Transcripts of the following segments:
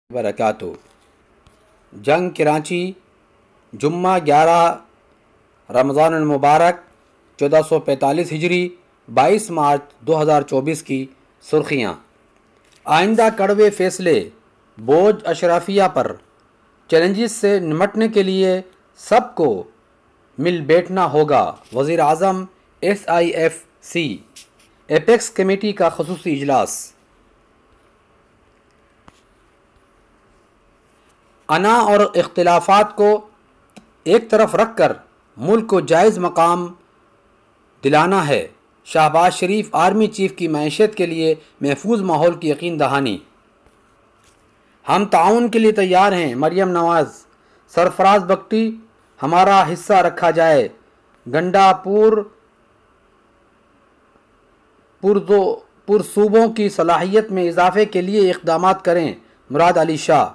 बरकातहू। जंग कराची, जुम्मा 11 रमज़ान मुबारक 1445 हिजरी 22 मार्च 2024 की सुर्खियाँ। आइंदा कड़वे फ़ैसले, बोझ अशराफिया पर, चैलेंजेस से निमटने के लिए सबको मिल बैठना होगा। वज़ीर आज़म SIFC एपेक्स कमेटी का ख़ुसूसी इजलास। अना और इख्तिलाफ़ात को एक तरफ रख कर मुल्क को जायज़ मकाम दिलाना है। शहबाज शरीफ आर्मी चीफ की मईशत के लिए महफूज माहौल की यकीन दहानी। हम ताउन के लिए तैयार हैं। मरियम नवाज़। सरफराज बख्ती, हमारा हिस्सा रखा जाए। गंडापुर पुरसूबों की सलाहियत में इजाफे के लिए इक़दाम करें। मुराद अली शाह।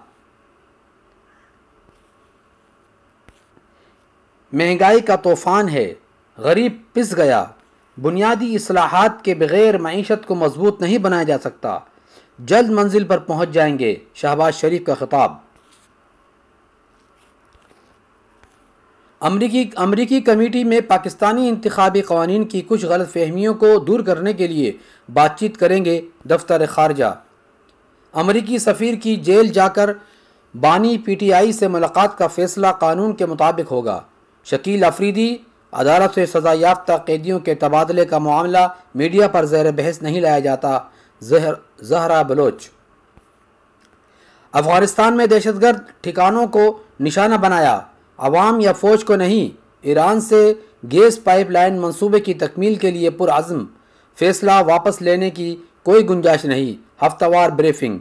महंगाई का तूफ़ान है, गरीब पिस गया। बुनियादी इस्लाहात के बगैर मईशत को मजबूत नहीं बनाया जा सकता। जल्द मंजिल पर पहुँच जाएंगे। शहबाज शरीफ का खिताब। अमरीकी कमेटी में पाकिस्तानी इंतखाबी क़वानीन की कुछ गलत फहमियों को दूर करने के लिए बातचीत करेंगे दफ्तर ख़ारजा। अमरीकी सफ़ीर की जेल जाकर बानी PTI से मुलाकात का फ़ैसला कानून के मुताबिक होगा। शकील अफरीदी, अदालत से सज़ा याफ्ता कैदियों के तबादले का मामला मीडिया पर ज़ेर बहस नहीं लाया जाता। ज़हरा बलोच। अफ़गानिस्तान में दहशतगर्द ठिकानों को निशाना बनाया, अवाम या फ़ौज को नहीं। ईरान से गैस पाइपलाइन मंसूबे की तकमील के लिए पुरअज़्म, फ़ैसला वापस लेने की कोई गुंजाइश नहीं। हफ्तावार ब्रीफिंग।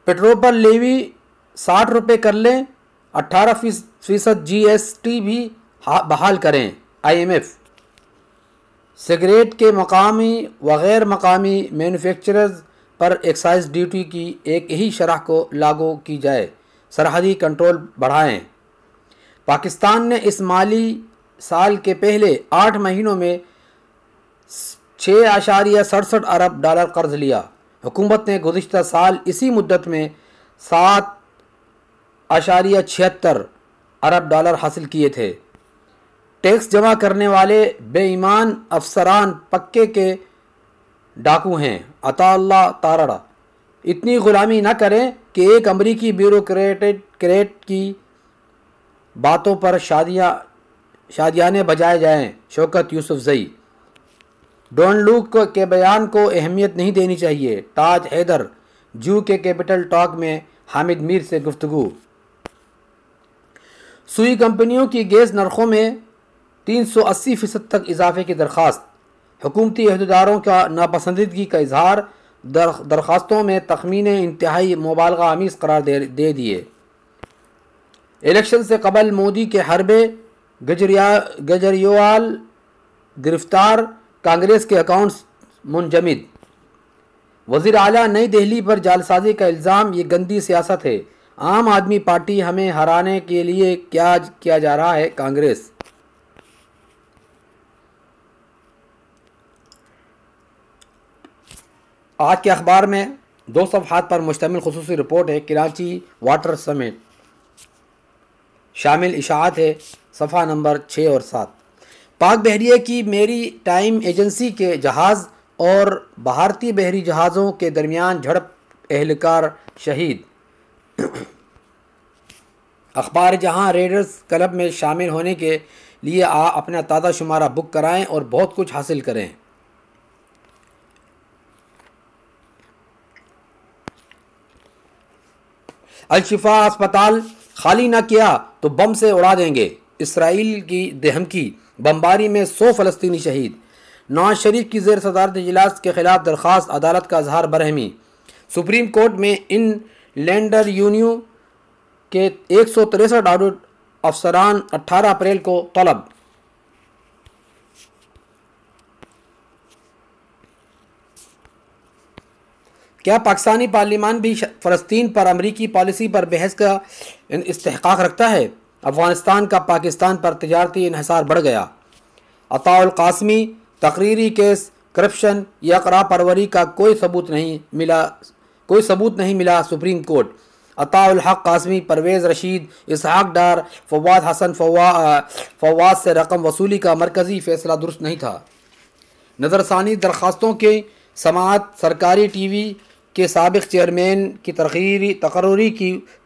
पेट्रोल पर लेवी 60 रुपये कर लें, 18% GST भी बहाल करें। IMF। सिगरेट के मकामी व गैर मकामी मैन्युफैक्चरर्स पर एक्साइज ड्यूटी की एक ही शरह को लागू की जाए। सरहदी कंट्रोल बढ़ाएं। पाकिस्तान ने इस माली साल के पहले 8 महीनों में 6.67 अरब डॉलर कर्ज लिया। हुकूमत ने गुज़िश्ता साल इसी मुद्दत में 7.76 अरब डॉलर हासिल किए थे। टैक्स जमा करने वाले बेईमान अफसरान पक्के के डाकू हैं। अताउल्लाह तारड़ा। इतनी ग़ुलामी न करें कि एक अमरीकी ब्यूरोक्रेट की बातों पर शादियाने बजाए जाएं। शौकत यूसुफजई। डोन लूक के बयान को अहमियत नहीं देनी चाहिए। ताज हैदर। जू के कैपिटल टॉक में हामिद मीर से गुफ्तगू। सुई कंपनियों की गैस नरखों में 380% तक इजाफे की दरख्वास्त। हुकूमती अहदेदारों का नापसंदीदगी का इजहार। दरख्वास्तों में तखमीने इंतहाई मुबालगा आमीज़ करार दे दिए। इलेक्शन से कबल मोदी के हरबे, गजरियावाल गिरफ्तार, कांग्रेस के अकाउंट्स मुंजमद। वज़ीर आला नई दिल्ली पर जालसाजी का इल्ज़ाम, ये गंदी सियासत है। आम आदमी पार्टी हमें हराने के लिए क्या किया जा रहा है। कांग्रेस। आज के अखबार में 2 सफ़हात पर मुश्तमिल खुसूसी रिपोर्ट है। कराची वाटर समिट शामिल इशाअत है। सफ़ा नंबर 6 और 7। पाक बहरिया की मेरी टाइम एजेंसी के जहाज़ और भारतीय बहरी जहाज़ों के दरमियान झड़प, एहलकार शहीद। अखबार जहां रेडर्स क्लब में शामिल होने के लिए अपना ताज़ा शुमारा बुक कराएं और बहुत कुछ हासिल करें। अल-शिफा अस्पताल खाली न किया तो बम से उड़ा देंगे। इसराइल की धमकी। बमबारी में 100 फ़लस्तीनी शहीद। नवाज शरीफ की ज़ेर सदारत इजलास के खिलाफ दरख्वास्त, अदालत का इजहार बरहमी। सुप्रीम कोर्ट में इन लैंडर यूनियन के 163 ऑडिट अफसरान 18 अप्रैल को तलब। क्या पाकिस्तानी पार्लियामान भी फ़लस्तीन पर अमरीकी पॉलिसी पर बहस का इस्तेहक़ाक़ रखता है? अफ़गानिस्तान का पाकिस्तान पर तिजारती इन्हिसार बढ़ गया। अताउल कासमी। तकरीरी केस करप्शन या करा परवरी का कोई सबूत नहीं मिला। Supreme court. अताउल हक कासमी, परवेज़ रशीद, इसहाक डार, फवाद हसन फवाद से रकम वसूली का मरकज़ी फ़ैसला दुरुस्त नहीं था। नज़रसानी दरख्वास्तों की समाअत। सरकारी टीवी के साबिक़ चेयरमैन की तकर्री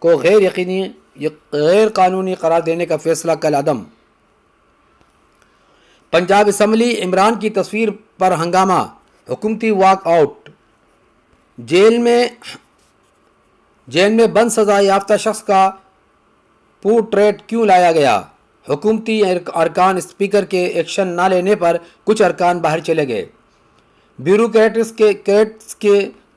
को गैर कानूनी करार देने का फ़ैसला कल अदम। पंजाब असम्बली। इमरान की तस्वीर पर हंगामा, हुकूमती वॉकआउट। जेल में बंद सज़ा याफ्ता शख्स का पोर्ट्रेट क्यों लाया गया? हुकूमती अरकान स्पीकर के एक्शन न लेने पर कुछ अरकान बाहर चले गए। ब्यूरोक्रेट्स के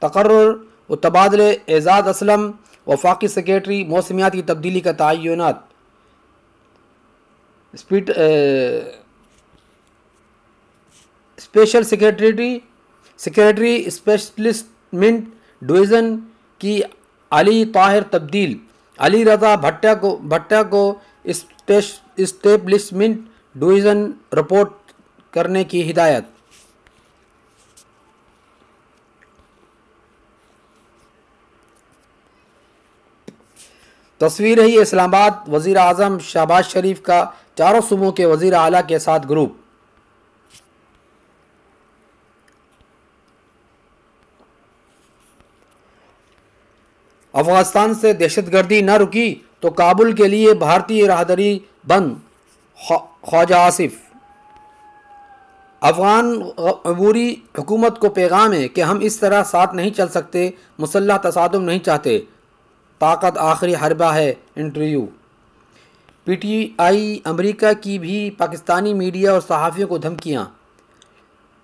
तकर्रुर व तबादले। एजाज असलम वफाकी सेक्रेटरी मौसमियात की तब्दीली का तयनात। स्पेशल सेक्रेटरी स्पेशलिस्टमेंट डिवीज़न की अली ताहिर तब्दील। अली रज़ा भट्टा को स्टेब्लिशमेंट डिवीज़न रिपोर्ट करने की हिदायत। तस्वीर है इस्लामाबाद। वज़ीर आज़म शहबाज शरीफ का चारों सूबों के वज़ीर आला के साथ ग्रुप। अफगानिस्तान से दहशतगर्दी न रुकी तो काबुल के लिए भारतीय राहदारी बंद। ख्वाजा आसिफ। अफगान अबूरी हुकूमत को पैगाम है कि हम इस तरह साथ नहीं चल सकते, मुसल्लह तसादुम नहीं चाहते, ताकत आखिरी हरबा है। इंटरव्यू। पीटीआई। अमेरिका की भी पाकिस्तानी मीडिया और सहाफ़ियों को धमकियाँ।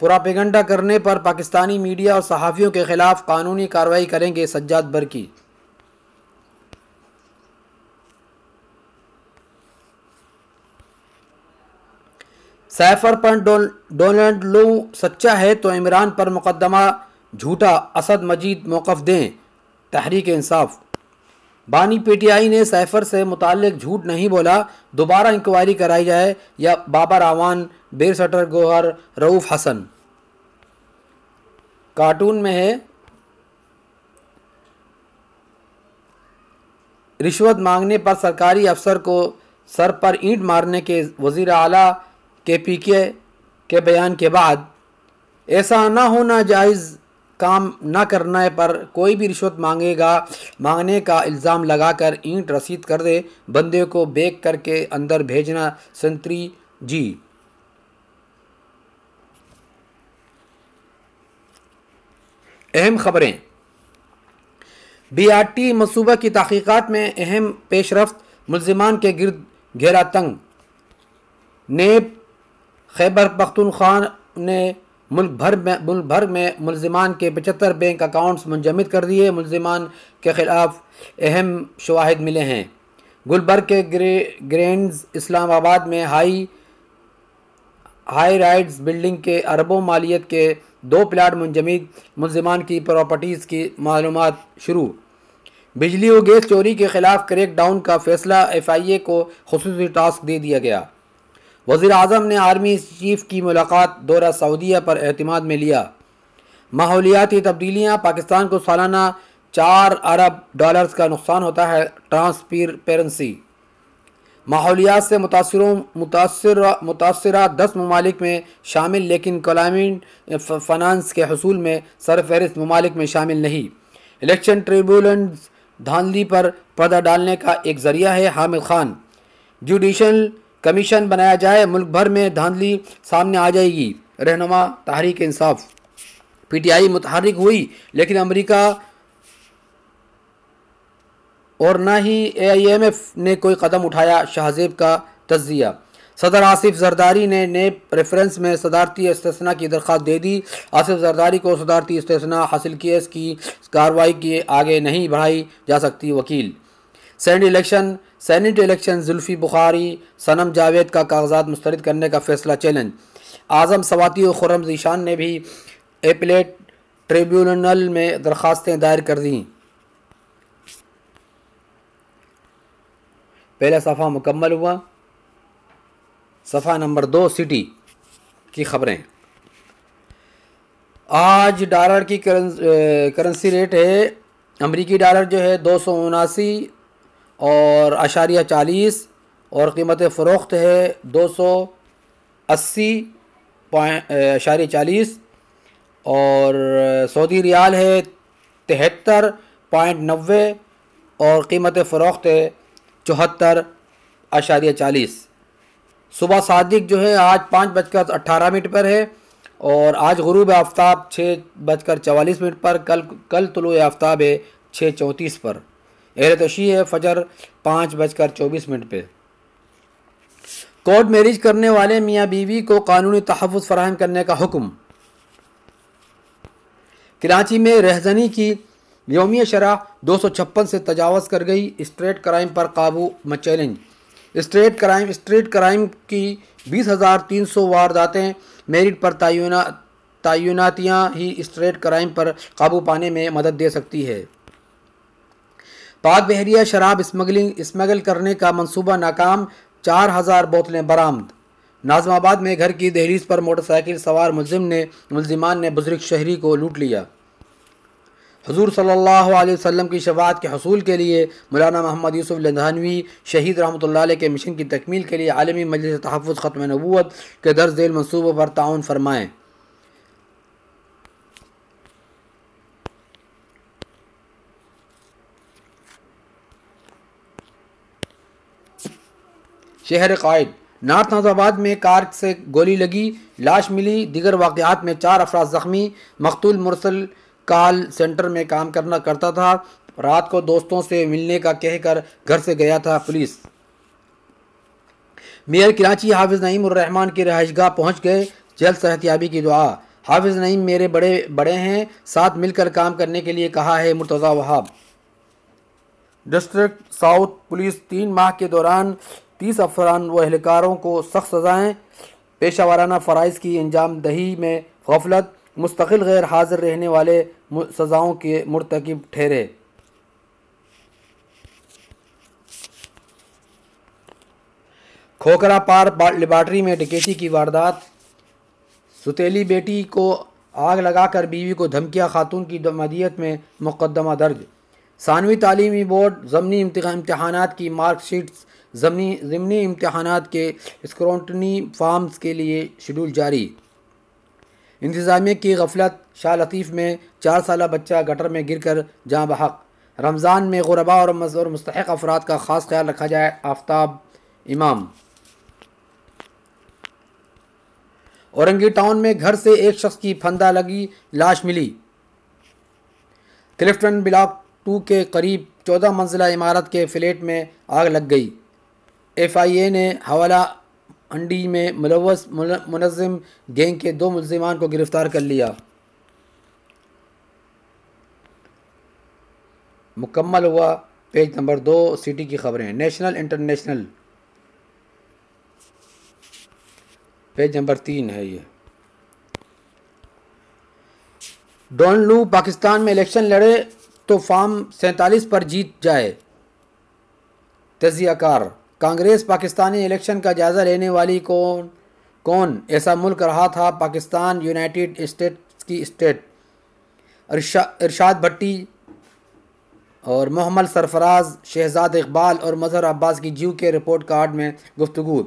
प्रोपेगेंडा करने पर पाकिस्तानी मीडिया और सहाफ़ियों के ख़िलाफ़ कानूनी कार्रवाई करेंगे। सज्जाद बरकी। सैफर पर डोनाल्ड लो सच्चा है तो इमरान पर मुकदमा झूठा, असद मजीद मौक़िफ़ दें। तहरीक इंसाफ। बानी पीटीआई ने सैफर से मुताल्लिक झूठ नहीं बोला, दोबारा इंक्वायरी कराई जाए। या बाबर आवान, बेरसटर गोहर, रऊफ़ हसन। कार्टून में है, रिश्वत मांगने पर सरकारी अफसर को सर पर ईंट मारने के वज़ीर आला के पीके के बयान के बाद ऐसा ना होना जायज़ काम न करने पर कोई भी रिश्वत मांगने का इल्ज़ाम लगाकर ईंट रसीद कर दे, बंदे को बेक करके अंदर भेजना। संतरी जी। अहम खबरें। बीआरटी मनसूबा की तहक़ीक़ात में अहम पेशरफ्त। मुल्ज़िमान के गिरद घेरा तंग। नेब खैबर पख्तूनख्वा ने मुल्क भर में मुल्ज़िमान के 75 बैंक अकाउंट्स मुंजमद कर दिए। मुल्ज़िमान के ख़िलाफ़ अहम शवाहिद मिले हैं। गुलबर्ग के ग्रैंड्स इस्लामाबाद में हाई राइड्स बिल्डिंग के अरबों मालियत के 2 प्लाट मुंजमद। मुल्ज़िमान की प्रॉपर्टीज़ की मालूमात शुरू। बिजली और गैस चोरी के ख़िलाफ़ क्रैक डाउन का फ़ैसला। FIA को ख़ुसूसी टास्क दे दिया गया। वज़ीर आज़म ने आर्मी चीफ़ की मुलाकात। दौरा सऊदीया पर एतमाद में लिया। माहौलियाती तब्दीलियाँ। पाकिस्तान को सालाना $4 अरब का नुकसान होता है। ट्रांसपेरेंसी। माहौलियात से मुतासरा 10 ममालिक में शामिल, लेकिन क्लाइमेट फाइनेंस के हसूल में सरफहरिस्त ममालिक में शामिल नहीं। इलेक्शन ट्रिब्यूनल धांधली पर पर्दा डालने का एक ज़रिया है। हामिद खान। जुडिशल कमीशन बनाया जाए, मुल्क भर में धांधली सामने आ जाएगी। रहनुमा तहरीक इंसाफ। पीटीआई मुतहर्रिक हुई लेकिन अमेरिका और न ही AIMF ने कोई कदम उठाया। शाहजेब का तज्जिया। सदर आसिफ जरदारी ने नेब रेफरेंस में सदारती इस्तेस्ना की दरख्वास्त दे दी। आसिफ जरदारी को सदारती इस्तेस्ना हासिल केस की कार्रवाई के आगे नहीं बढ़ाई जा सकती। वकील। सेनेट इलेक्शन जुल्फ़ी बुखारी, सनम जावेद का कागजात मुस्तरद करने का फैसला चैलेंज। आज़म सवाती और खुर्रम ज़ीशान ने भी एपलेट ट्रिब्यूनल में दरख्वास्तें दायर कर दी। पहला सफ़ा मुकम्मल हुआ। सफ़ा नंबर 2 सिटी की खबरें। आज डॉलर की करेंसी रेट है, अमरीकी डॉलर जो है 279 और और कीमत फ़रोख्त है 280.40 और सऊदी रियाल है 73.90 और कीमत फ़रोख्त है 74.40। सुबह सादिक जो है आज 5:18 पर है और आज गुरूब आफ्ताब 6:44 पर, कल तुलुए आफ्ताब है 6:34 पर। एहल तशी है फजर 5:24 पे। कोर्ट मैरिज करने वाले मियाँ बीवी को कानूनी तहफ़्फ़ुज़ फराहम करने का हुक्म। कराची में रहज़नी की यौमिया शरह 256 से तजावज़ कर गई। स्ट्रीट क्राइम पर काबू में चैलेंज। स्ट्रीट क्राइम की 20,300 वारदातें, मेरिट पर तयनातियाँ ही स्ट्रीट क्राइम पर काबू पाने में मदद दे सकती है। पाक बहरिया शराब स्मगल करने का मंसूबा नाकाम, 4,000 बोतलें बरामद। नाज़िमाबाद में घर की दहलीज पर मोटरसाइकिल सवार मुलजिमान ने बुजुर्ग शहरी को लूट लिया। हुज़ूर सल्लल्लाहु अलैहि वसल्लम की शफ़ाअत के हसूल के लिए मौलाना मोहम्मद यूसुफ लधानवी शहीद रहमतुल्लाह अलैह के मिशन की तकमील के लिए आलमी मजलिस तहफ़्फ़ुज़ ख़त्म नबूवत के दर्ज झेल मंसूबों पर ताउन फरमाएँ। शहर कायद। नॉर्थ नाज़ाबाद में कार से गोली लगी, लाश मिली। दीगर वाक़यात में 4 अफराद ज़ख्मी। मक़तूल मुरसल कॉल सेंटर में काम करता था। रात को दोस्तों से मिलने का कहकर घर से गया था। पुलिस। मेयर कराची हाफिज़ नईम उर रहमान की रहायशगाह पहुँच गए। जल्द सेहतयाबी की दुआ। हाफिज़ नईम मेरे बड़े हैं, साथ मिलकर काम करने के लिए कहा है Murtaza Wahab. District south police 3 माह के दौरान 30 अफरान व एहलकारों को सख्त सज़ाएँ। पेशा वाराना फ़राइज़ की अंजाम दही में गफलत, मुस्तकिल गैर हाजिर रहने वाले सज़ाओं के मुर्तकिब ठहरे। खोखरा पार लेबार्ट्री में डकैती की वारदात। सुतेली बेटी को आग लगाकर बीवी को धमकिया, खातून की मदियत में मुकदमा दर्ज। सानवी तालीमी बोर्ड ज़मनी इम्तहानात की मार्कशीट्स, ज़मनी इम्तहानात के स्क्रूटनी फॉर्म्स के लिए शेड्यूल जारी। इंतज़ामिया की गफलत, शाह लतीफ़ में 4 साला बच्चा गटर में गिरकर जाँ बहक। रमज़ान में गुरबा और मुस्तहिक़ अफराद का ख़ास ख्याल रखा जाए। आफ्ताब इमाम। औरंगी टाउन में घर से एक शख्स की फंदा लगी, लाश मिली। क्लिफ्टन ब्लॉक 2 के करीब 14 मंजिला इमारत के फ्लैट में आग लग गई। FIA ने हवाला अंडी में मुनज़्ज़म गैंग के 2 मुलज़िमान को गिरफ़्तार कर लिया। मुकम्मल हुआ पेज नंबर 2 सिटी की खबरें। नेशनल इंटरनेशनल पेज नंबर 3 है ये। डोन लू पाकिस्तान में इलेक्शन लड़े तो फॉर्म 47 पर जीत जाए। तज़ियाकार। कांग्रेस पाकिस्तानी इलेक्शन का जायज़ा लेने वाली कौन ऐसा मुल्क रहा था? पाकिस्तान यूनाइटेड स्टेट्स की स्टेट। इरशाद भट्टी और मोहम्मद सरफराज, शहजाद इकबाल और मजहर अब्बास की जीव के रिपोर्ट कार्ड में गुफ्तगू।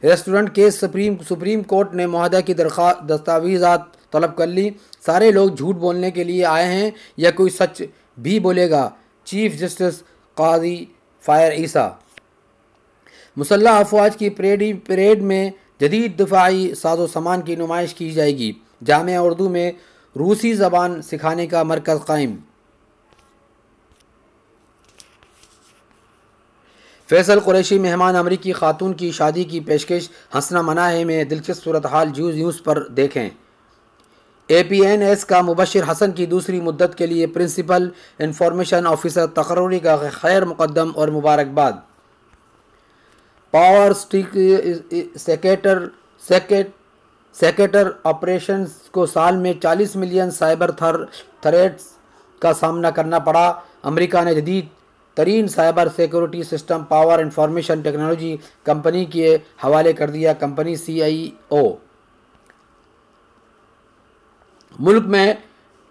रेस्टोरेंट केस सुप्रीम कोर्ट ने मुआहदा की दस्तावेज़ात तलब कर ली। सारे लोग झूठ बोलने के लिए आए हैं या कोई सच भी बोलेगा? चीफ जस्टिस काजी फ़ायर ईसा। मुसल्लह अफवाज की परेड में जदीद दिफाई साजो सामान की नुमाइश की जाएगी। जामिया उर्दू में रूसी ज़बान सिखाने का मरकज़ कायम। फैसल कुरैशी मेहमान अमरीकी खातून की शादी की पेशकश, हंसना मना है में दिलचस्प सूरत हाल न्यूज़ पर देखें। APNS का मुबशिर हसन की दूसरी मुद्दत के लिए प्रिंसिपल इंफॉर्मेशन ऑफिसर तकर्री का खैर मुकद्दम और मुबारकबाद। पावर सेक्रेटर ऑपरेशंस को साल में 40 मिलियन साइबर थ्रेट्स का सामना करना पड़ा। अमेरिका ने जदीद तरीन cyber security system power information technology company के हवाले कर दिया। कंपनी CIO मुल्क में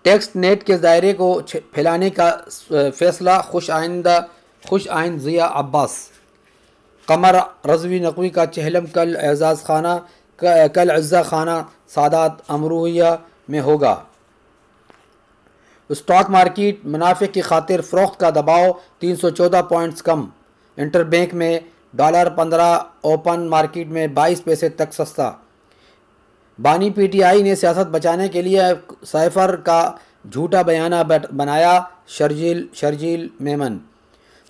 टैक्स नेट के दायरे को फैलाने का फैसला खुश आइंद ज़िया अब्बास। कमर रज़वी नकवी का चहलम कल इज़्ज़ा खाना सादात अमरूहिया में होगा। स्टॉक मार्केट मुनाफे की खातिर फ़रोख्त का दबाव 314 पॉइंट्स कम। इंटरबैंक में $15 ओपन मार्केट में 22 पैसे तक सस्ता। बानी पीटीआई ने सियासत बचाने के लिए साइफर का झूठा बयाना बनाया। शर्जील मेमन।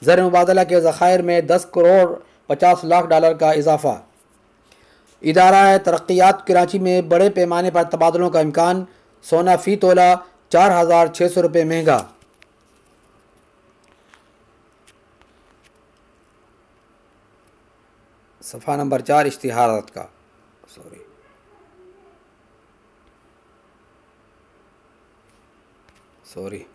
ज़र मुबादला के ज़खायर में 10 करोड़ 50 लाख डॉलर का इजाफा। इदारा तरक्यात कराची में बड़े पैमाने पर तबादलों का इम्कान। सोना फ़ी तोला 4,600 रुपये महंगा। सफ़ा नंबर 4 इश्तिहारात का सॉरी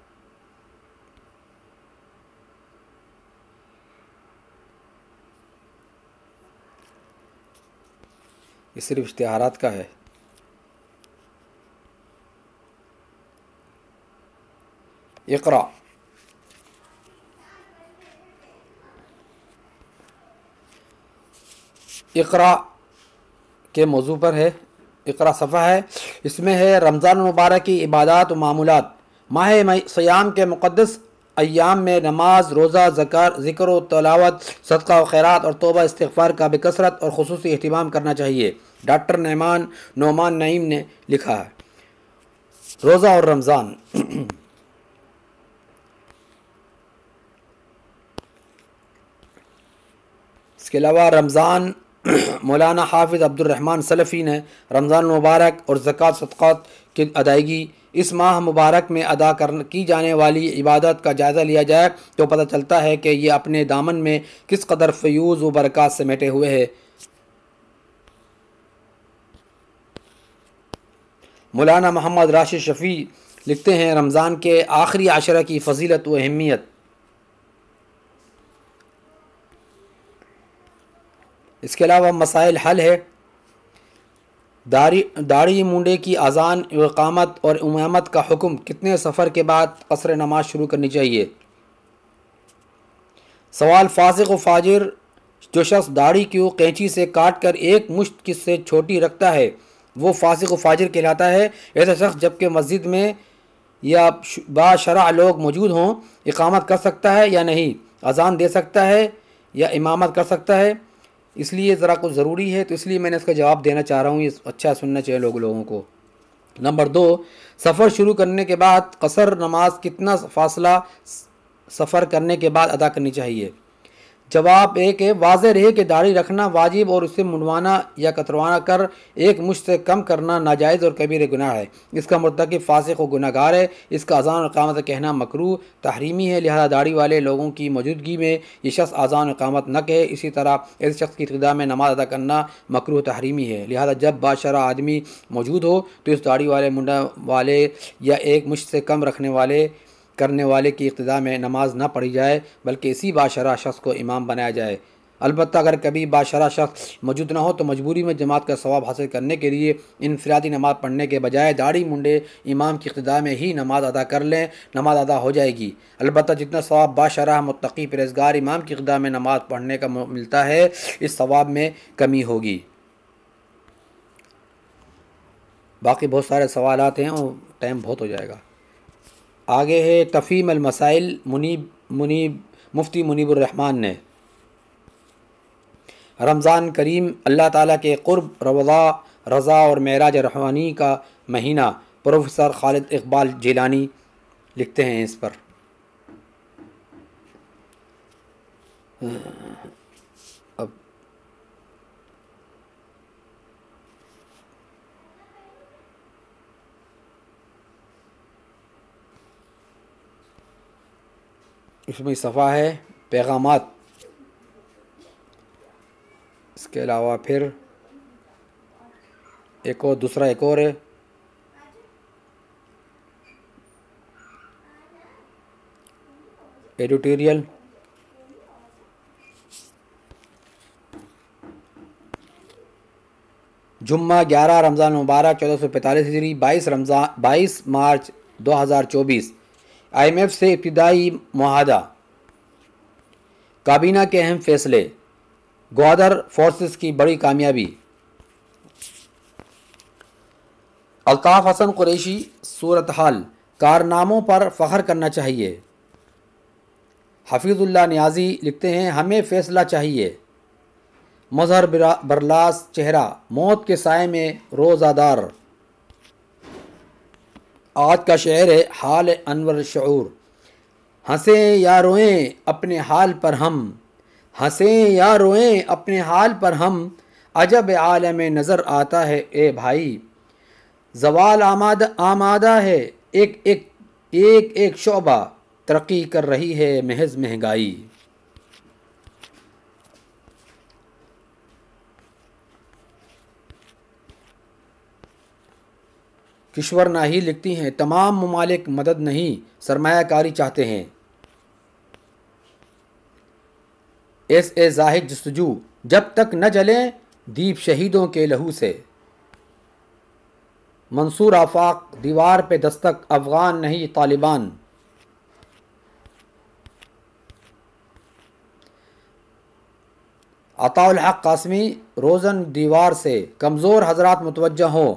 ये सिर्फ इश्तिहारात का है। इक़रा इक़रा के मौजू पर है। इक़रा सफ़ा है, इसमें है रमज़ान मुबारक की इबादत व मामूलात। माह सयाम के मुक़द्दस अय्याम में नमाज, रोज़ा, ज़िक्र व तिलावत, सदका व खैरात और तौबा इस्तिग़फ़ार का बेकसरत और ख़ुसूसी एहतिमाम करना चाहिए। डॉक्टर नोमान नईम ने लिखा है। रोज़ा और रमज़ान इसके अलावा रमज़ान मौलाना हाफिज़ अब्दुर्रहमान सलफ़ी ने रमज़ान मुबारक और ज़कात सदक़ात की अदायगी इस माह मुबारक में की जाने वाली इबादत का जायज़ा लिया जाए तो पता चलता है कि ये अपने दामन में किस कदर फ़यूज़ व बरक़ात समेटे हुए है। मौलाना मोहम्मद राशिद शफ़ी लिखते हैं, रमज़ान के आखिरी आशरा की फ़जीलत व अहमियत। इसके अलावा मसाइल हल है। दाढ़ी मुंडे की अज़ान, इक़ामत और इमामत का हुक्म, कितने सफ़र के बाद क़स्र नमाज शुरू करनी चाहिए। सवाल, फासिक व फाजिर जो शख्स दाढ़ी को कैंची से काट कर एक मुश्त से छोटी रखता है वो फासिक व फाजिर कहलाता है। ऐसा शख्स जबकि मस्जिद में या बाशरा लोग मौजूद हों इक़ामत कर सकता है या नहीं, अज़ान दे सकता है या इमामत कर सकता है। इसलिए ज़रा कुछ ज़रूरी है तो इसलिए मैंने इसका जवाब देना चाह रहा हूँ। ये अच्छा सुनना चाहिए लोगों को। नंबर 2, सफ़र शुरू करने के बाद क़सर नमाज कितना फ़ासला सफ़र करने के बाद अदा करनी चाहिए। जवाब एक है, वाज़ेह रहे कि दाढ़ी रखना वाजिब और उसे मुंडवाना या कतरवाना कर एक मुश्त से कम करना नाजायज़ और कबीर गुनाह है। इसका मुर्तकिब फासिक व गुनाहगार है। इसका अज़ान और इक़ामत कहना मकरूह तहरीमी है, लिहाजा दाढ़ी वाले लोगों की मौजूदगी में ये शख्स अज़ान और इक़ामत न कहे। इसी तरह ऐसे शख्स की इक़्तिदा में नमाज अदा करना मकरूह तहरीमी है, लिहाजा जब बाशरा आदमी मौजूद हो तो इस दाढ़ी वाले, मुंडा वाले या एक मुश्त से कम करने वाले की इक़्तिदा में नमाज न पढ़ी जाए बल्कि इसी बाशरा शख्स को इमाम बनाया जाए। अलबत्ता अगर कभी बाशरा शख्स मौजूद न हो तो मजबूरी में जमात का सवाब हासिल करने के लिए इनफरादी नमाज पढ़ने के बजाय दाढ़ी मुंडे इमाम की इक़्तिदा में ही नमाज अदा कर लें, नमाज अदा हो जाएगी। अलबत्ता जितना सवाब बाशरा मुत्तकी परहेज़गार इमाम की इक़्तिदा में नमाज पढ़ने का मिलता है इस सवाब में कमी होगी। बाकी बहुत सारे सवालात हैं और टाइम बहुत हो जाएगा। आगे है तफ़हीम अल मसाइल, मुफ्ती मुनीबुर्रहमान ने। रमज़ान करीम अल्लाह ताला के क़ुर्ब, रज़ा और मेराज रूहानी का महीना। प्रोफेसर खालिद इकबाल जिलानी लिखते हैं इस पर। अब इसमें सफ़ा है पैगामात। इसके अलावा फिर एक और है एडिटोरियल। जुम्मा 11 रमज़ान मुबारक 1445 हिजरी 22 मार्च 2024। IMF से इब्तिदाई मुआहदा, काबीना के अहम फैसले, ग्वादर फोर्सेस की बड़ी कामयाबी। अल्ताफ़ हसन कुरैशी, सूरत हाल, कारनामों पर फ़ख्र करना चाहिए। हफीज़ुल्लाह नियाज़ी लिखते हैं, हमें फ़ैसला चाहिए। मज़हर बरलास चेहरा, मौत के साए में रोज़ादार। आज का शेर है हाल अनवर शऊर, हंसें या रोएं अपने हाल पर हम, हंसें या रोएं अपने हाल पर हम, अजब आलम नज़र आता है ए भाई। ज़वाल आमादा है एक एक एक एक शोबा, तरक्की कर रही है महज महंगाई। किश्वर नाही लिखती हैं, तमाम ममालिक मदद नहीं सरमायाकारी चाहते हैं। ए जाहिद जस्तजू, जब तक न जलें दीप शहीदों के लहू से। मंसूर आफाक, दीवार पे दस्तक, अफ़गान नहीं तालिबान। अताउल हक कासमी, रोज़न दीवार से, कमज़ोर हजरात मुतवज्जा हों।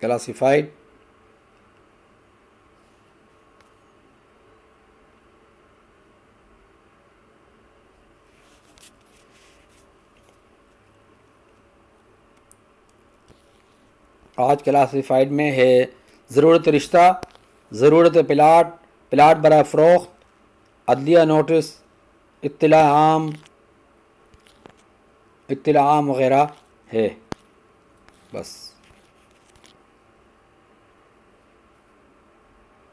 क्लासिफाइड, आज क्लासिफाइड में है ज़रूरत रिश्ता, ज़रूरत प्लाट, प्लाट बराए फ़रोख्त, अदलिया नोटिस, इत्तला आम वगैरह है। बस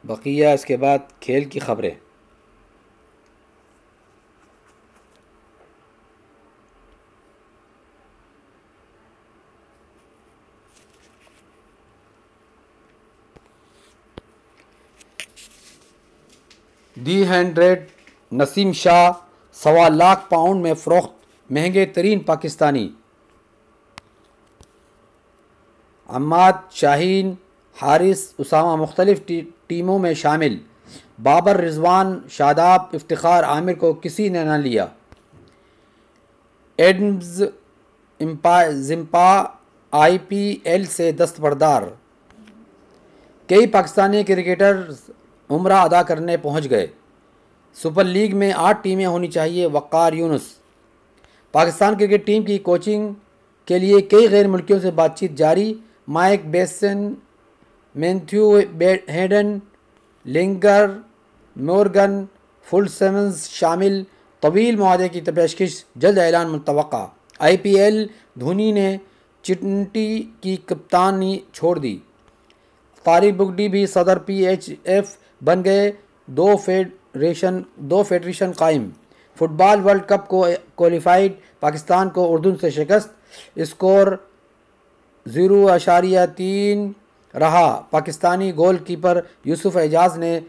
बकिया इसके बाद खेल की खबरें। दी 100 नसीम शाह, £1.25 में फ़रोख्त, महंगे तरीन पाकिस्तानी। अम्माद, शाहीन, हारिस, उसामा मुख्तलिफ टीमों में शामिल। बाबर, रिजवान, शादाब, इफ्तिखार, आमिर को किसी ने न लिया। एडम्स जिम्पा IPL से दस्तबरदार। कई पाकिस्तानी क्रिकेटर्स उम्रा अदा करने पहुंच गए। सुपर लीग में 8 टीमें होनी चाहिए। वक़ार यूनुस। पाकिस्तान क्रिकेट टीम की कोचिंग के लिए कई गैर मुल्कियों से बातचीत जारी। Mike Hesson, Matthew Hayden, Langer, Morgan, Phil Simmons शामिल। तवील मुआहदे की पेशकश, जल्द ऐलान मुतवक्का। IPL, धोनी ने चिंटी की कप्तानी छोड़ दी। तारिक बुगटी भी सदर PHF बन गए। दो फेडरेशन कायम। फुटबॉल वर्ल्ड कप को क्वालिफाइड, पाकिस्तान को उर्दू से शिकस्त। स्कोर 0.3 रहा। पाकिस्तानी गोल कीपर यूसुफ एजाज ने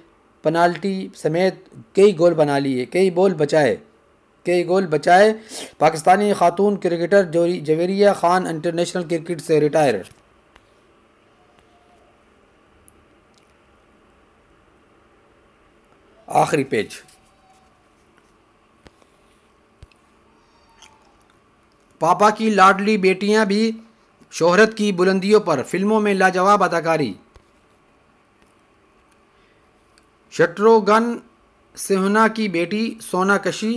पेनाल्टी समेत कई गोल बचाए। पाकिस्तानी खातून cricketer Javeria Khan international cricket से रिटायर। आखिरी पेज। पापा की लाडली बेटियां भी शोहरत की बुलंदियों पर, फिल्मों में लाजवाब अदाकारी। शत्रुघ्न सिन्हा की बेटी सोनाक्षी,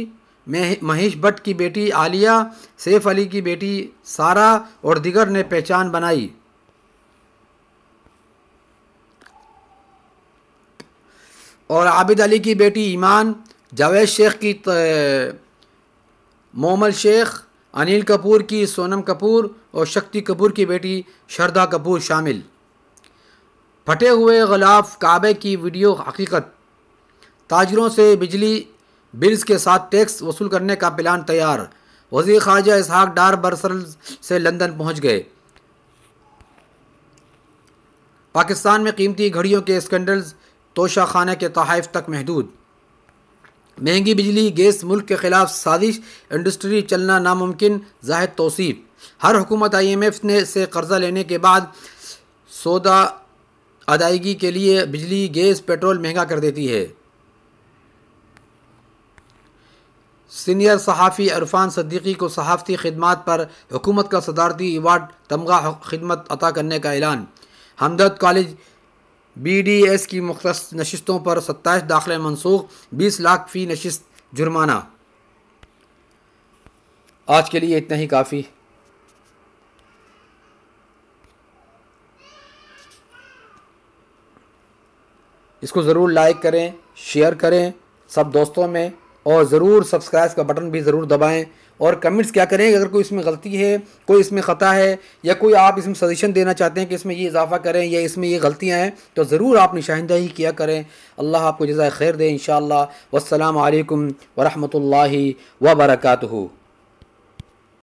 महेश भट्ट की बेटी आलिया, सैफ अली की बेटी सारा और दिगर ने पहचान बनाई। और आबिद अली की बेटी ईमान, जावेद शेख की मोमल शेख, अनिल कपूर की सोनम कपूर और शक्ति कपूर की बेटी श्रद्धा कपूर शामिल। फटे हुए ग़िलाफ़ काबे की वीडियो हकीकत। ताजरों से बिजली बिल्स के साथ टैक्स वसूल करने का प्लान तैयार। वज़ीर ख़ारजा इसहाक डार बरसल्स से लंदन पहुंच गए। पाकिस्तान में कीमती घड़ियों के स्कैंडल्स तोशा खाना के तोहफ़ तक महदूद। महंगी बिजली गैस मुल्क के ख़िलाफ़ साजिश, इंडस्ट्री चलना नामुमकिन, ज़ाहिद तौसीफ़। हर हुकूमत IMF ने से कर्ज़ा लेने के बाद सौदा अदायगी के लिए बिजली गैस पेट्रोल महंगा कर देती है। सीनियर सहाफ़ी इरफान सिद्दीकी को सहाफ़ती खिदमात पर हुकूमत का सदारती अवार्ड तमगा खिदमत अता करने का ऐलान। हमदर्द कॉलेज BDS की मुख्तस नशिस्तों पर 27 दाखिले मनसूख, 20 लाख फ़ी नशिस्त जुर्माना। आज के लिए इतना ही काफ़ी। इसको ज़रूर लाइक करें, शेयर करें सब दोस्तों में, और ज़रूर सब्सक्राइब का बटन भी ज़रूर दबाएं। और कमेंट्स क्या करें, अगर कोई इसमें गलती है, कोई इसमें ख़ता है, या कोई आप इसमें सजेशन देना चाहते हैं कि इसमें ये इजाफ़ा करें या इसमें ये गलतियां हैं, तो ज़रूर आप निशानदही किया करें। अल्लाह आपको जज़ाए खैर दे इंशाअल्लाह। वस्सलामु अलैकुम वरहमतुल्लाहि वबरकातुहू।